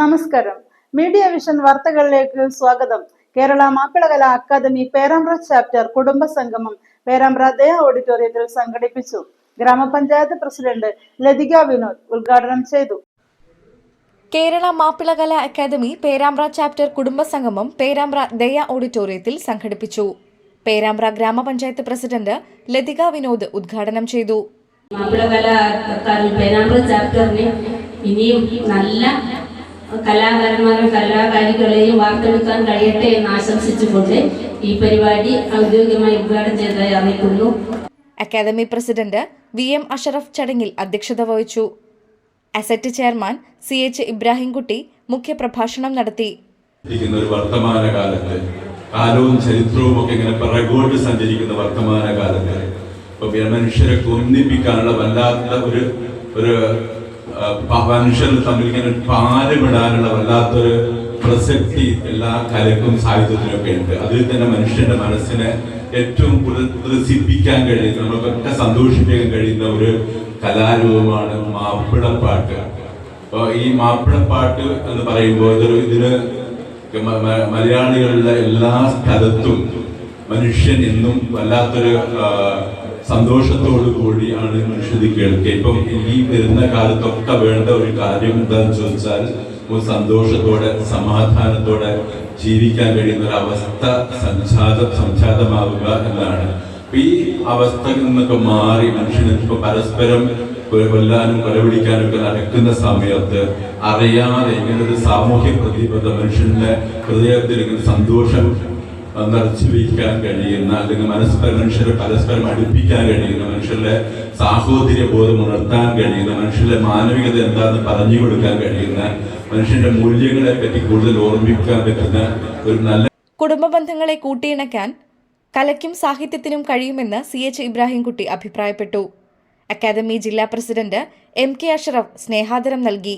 നമസ്കാരം. Media vision വാർത്തകളിലേക്ക് സ്വാഗതം. കേരള മാപ്പിളകലാ അക്കാദമി പേരാമ്പ്ര ചാപ്റ്റർ കുടുംബസംഗമം പേരാമ്പ്ര ദയ ഓഡിറ്റോറിയത്തിൽ സംഘടിപ്പിച്ചു. ഗ്രാമപഞ്ചായത്ത് പ്രസിഡന്റ് ലതിക വിനോദ് ഉദ്ഘാടനം ചെയ്തു. കേരള മാപ്പിളകലാ അക്കാദമി പേരാമ്പ്ര ചാപ്റ്റർ കുടുംബസംഗമം പേരാമ്പ്ര ദയ ഓഡിറ്റോറിയത്തിൽ സംഘടിപ്പിച്ചു. പേരാമ്പ്ര ഗ്രാമപഞ്ചായത്ത് പ്രസിഡന്റ് ലതിക വിനോദ് ഉദ്ഘാടനം ചെയ്തു. മാപ്പിളകലാ അക്കാദമി പേരാമ്പ്ര ചാപ്റ്ററിന് ഇനിയും നല്ല കലാകാരന്മാരും കലാകാരികളെയും വാർത്തെടുക്കാൻ കഴിയട്ടെ എന്ന് ആശംസിച്ചുകൊണ്ട് ഈ പരിപാടി ഔദ്യോഗികമായി ഉദ്ഘാടനം ചെയ്തതായി അറിയിക്കുന്നു. അക്കാദമി പ്രസിഡന്റ് VM അഷറഫ് ചടങ്ങിൽ അധ്യക്ഷത വഹിച്ചു. അസറ്റ് ചെയർമാൻ CH ഇബ്രാഹിംകുട്ടി മുഖ്യപ്രഭാഷണം നടത്തി. വർത്തമാനകാലത്ത് കാലവും ചരിത്രവും ഒക്കെ ഇങ്ങനെ പിറകോട്ട് സഞ്ചരിക്കുന്ന വർത്തമാനകാലത്ത് മനുഷ്യരെ ഒന്നിപ്പിക്കാനുള്ള വല്ലാത്ത ഒരു മനുഷ്യർ തമ്മിൽ ഇങ്ങനെ പാലുപെടാനുള്ള വല്ലാത്തൊരു പ്രസക്തി എല്ലാ കലക്കും സാഹിത്യത്തിനൊക്കെ ഉണ്ട്. അതിൽ തന്നെ മനുഷ്യന്റെ മനസ്സിനെ ഏറ്റവും പുനർസിപ്പിക്കാൻ കഴിയുന്ന, നമുക്കൊക്കെ സന്തോഷിപ്പിക്കാൻ കഴിയുന്ന ഒരു കലാരൂപമാണ് മാപ്പിളപ്പാട്ട്. അപ്പോൾ ഈ മാപ്പിളപ്പാട്ട് എന്ന് പറയുമ്പോൾ ഇതിന് മലയാളികളുടെ എല്ലാ സ്ഥലത്തും മനുഷ്യൻ എന്നും വല്ലാത്തൊരു സന്തോഷത്തോടു കൂടിയാണ് മനുഷ്യത് കേൾക്കുക. ഇപ്പം ഈ വരുന്ന കാലത്തൊക്കെ വേണ്ട ഒരു കാര്യം എന്താണെന്ന് ചോദിച്ചാൽ സന്തോഷത്തോടെ സമാധാനത്തോടെ ജീവിക്കാൻ കഴിയുന്ന ഒരു അവസ്ഥ സംജാതമാവുക എന്നാണ്. ഈ അവസ്ഥയിൽ നിന്നൊക്കെ മാറി മനുഷ്യന് ഇപ്പൊ പരസ്പരം കൊല്ലാനും കൊലപിടിക്കാനും ഒക്കെ നടക്കുന്ന സമയത്ത് അറിയാതെ ഇങ്ങനൊരു സാമൂഹ്യ പ്രതിബദ്ധ മനുഷ്യന്റെ ഹൃദയത്തിൽ ഇങ്ങനെ സന്തോഷം നിറച്ചു വയ്ക്കാൻ കഴിയുന്ന, അല്ലെങ്കിൽ മനുഷ്യരെ പരസ്പരം അടുപ്പിക്കാൻ കഴിയുന്ന, മനുഷ്യരുടെ സാഹോദര്യ ബോധം ഉണർത്താൻ കഴിയുന്ന, മനുഷ്യരുടെ മാനവികത എന്താണെന്ന് പറഞ്ഞു കൊടുക്കാൻ കഴിയുന്ന, മനുഷ്യന്റെ മൂല്യങ്ങളെ പറ്റി കൂടുതൽ ഓർമ്മിക്കാൻ പറ്റുന്ന ഒരു നല്ല കുടുംബ ബന്ധങ്ങളെ കൂട്ടിയിണക്കാൻ കലയ്ക്കും സാഹിത്യത്തിനും കഴിയുമെന്ന് CH ഇബ്രാഹിംകുട്ടി അഭിപ്രായപ്പെട്ടു. അക്കാദമി ജില്ലാ പ്രസിഡന്റ് MK അഷറഫ് സ്നേഹാദരം നൽകി.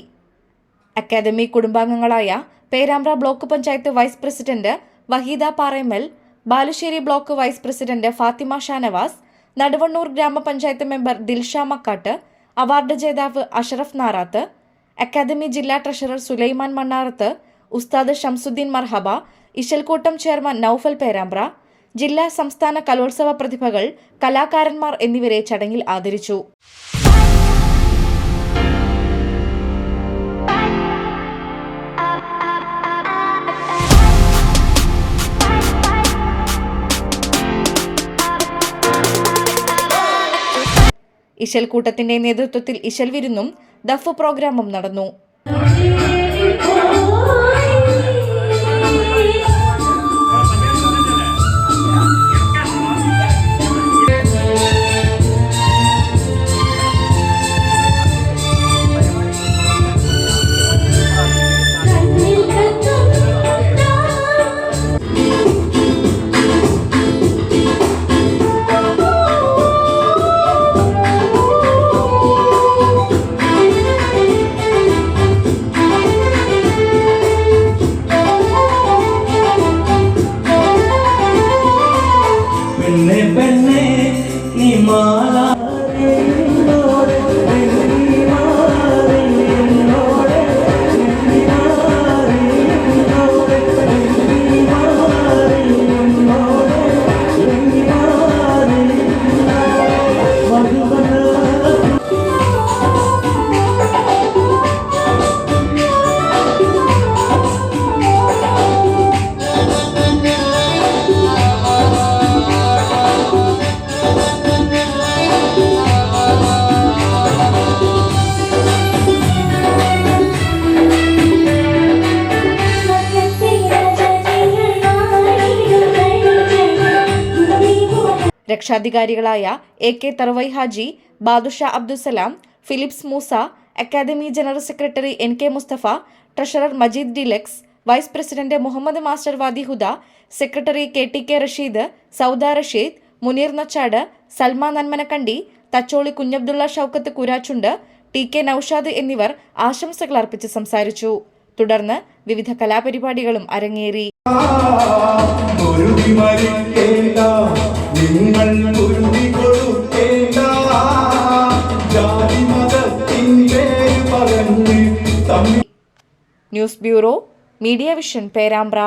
അക്കാദമി കുടുംബാംഗങ്ങളായ Perambra block panchayat vice president Waheeda Paremal, Balussery block vice president Fathima Shanavas, Naduvannur ഗ്രാമപഞ്ചായത്ത് മെമ്പർ ദിൽഷ മക്കാട്ട്, അവാർഡ് ജേതാവ് അഷറഫ് നാറാത്ത്, അക്കാദമി ജില്ലാ ട്രഷറർ സുലൈമാൻ മണ്ണാറത്ത്, ഉസ്താദ് ഷംസുദ്ദീൻ മർഹബ, ഇശൽക്കൂട്ടം ചെയർമാൻ നൌഫൽ പേരാമ്പ്ര, ജില്ലാ സംസ്ഥാന കലോത്സവ പ്രതിഭകൾ, കലാകാരന്മാർ എന്നിവരെ ചടങ്ങിൽ ആദരിച്ചു. ഇശൽക്കൂട്ടത്തിന്റെ നേതൃത്വത്തിൽ ഇശൽ വിരുന്നും ദഫ് പ്രോഗ്രാമും നടന്നു. രക്ഷാധികാരികളായ AK Tharavai Haji, Badusha Abdussalam, Philips Moosa, academy general secretary NK Musthafa, treasurer Majeed Deluxe, vice president Muhammad master Wadihuda, secretary KTK Rasheed, Sauda Rasheed, Muneer Nachad, Salma Nanmanakkandi, Thacholi Kunhabdulla Shoukath Kurachund, TK Noushad എന്നിവർ ആശംസകൾ അർപ്പിച്ച് സംസാരിച്ചു. തുടർന്ന് വിവിധ കലാപരിപാടികളും അരങ്ങേറി. News bureau, media vision, Perambra.